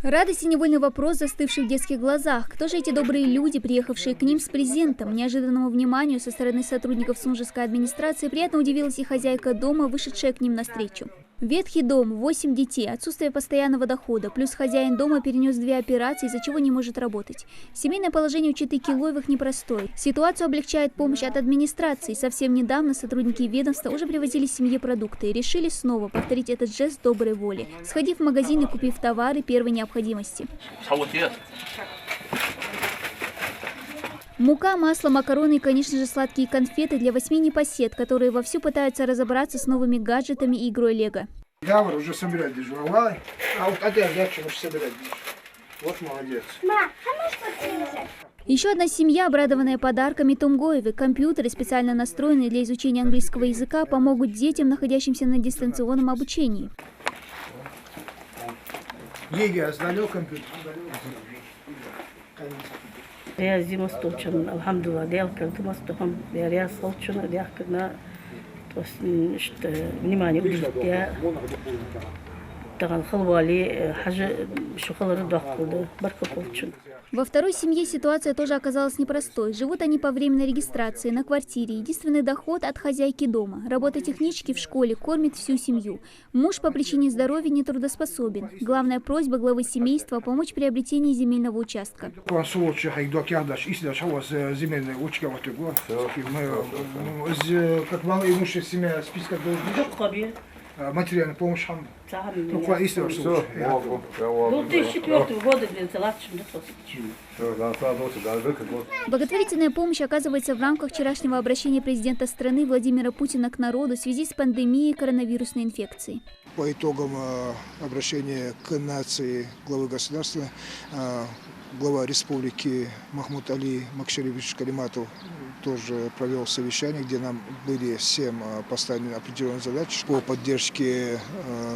Радость и невольный вопрос, застывший в детских глазах. Кто же эти добрые люди, приехавшие к ним с презентом? Неожиданному вниманию со стороны сотрудников Сунжской администрации приятно удивилась и хозяйка дома, вышедшая к ним навстречу. Ветхий дом, 8 детей, отсутствие постоянного дохода, плюс хозяин дома перенес 2 операции, из-за чего не может работать. Семейное положение у четы Килоевых непростое. Ситуацию облегчает помощь от администрации. Совсем недавно сотрудники ведомства уже привозили семье продукты и решили снова повторить этот жест доброй воли, сходив в магазин и купив товары первой необходимости. Мука, масло, макароны и, конечно же, сладкие конфеты для 8 непосед, которые вовсю пытаются разобраться с новыми гаджетами и игрой Лего. Я уже собирать держу, а вот один дальше можешь собирать держу. Вот молодец. Еще одна семья, обрадованная подарками Тумгоевы. Компьютеры, специально настроенные для изучения английского языка, помогут детям, находящимся на дистанционном обучении. Еге, сдалил компьютер? Я зима столчен, алхамдулилlah, делка, ты мастухам, я столчен, я когда, то есть, внимание уделить, я таган халвали, хаже, шухалары дахкуды, барка полчен. Во второй семье ситуация тоже оказалась непростой. Живут они по временной регистрации на квартире. Единственный доход от хозяйки дома. Работа технички в школе кормит всю семью. Муж по причине здоровья нетрудоспособен. Главная просьба главы семейства – помочь в приобретении земельного участка. Как малоимущая семья, списка должен материальная помощь. Ну, 2004 года Благотворительная помощь оказывается в рамках вчерашнего обращения президента страны Владимира Путина к народу в связи с пандемией коронавирусной инфекции. По итогам обращения к нации главы государства, глава республики Махмуд Али Макшаревич Калиматов тоже провел совещание, где нам были всем поставлены определенные задачи по поддержке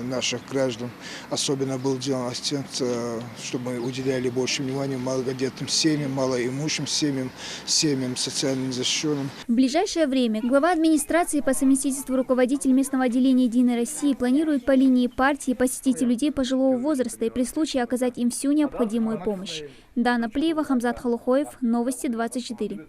наших граждан. Особенно был сделан акцент, чтобы мы уделяли больше внимания малогодетным семьям, малоимущим семьям, семьям социально незащищенным. В ближайшее время глава администрации по совместительству руководитель местного отделения «Единой России» планирует по линии партии посетить людей пожилого возраста и при случае оказать им всю необходимую помощь. Дана Плиева, Хамзат Халухоев, Новости 24.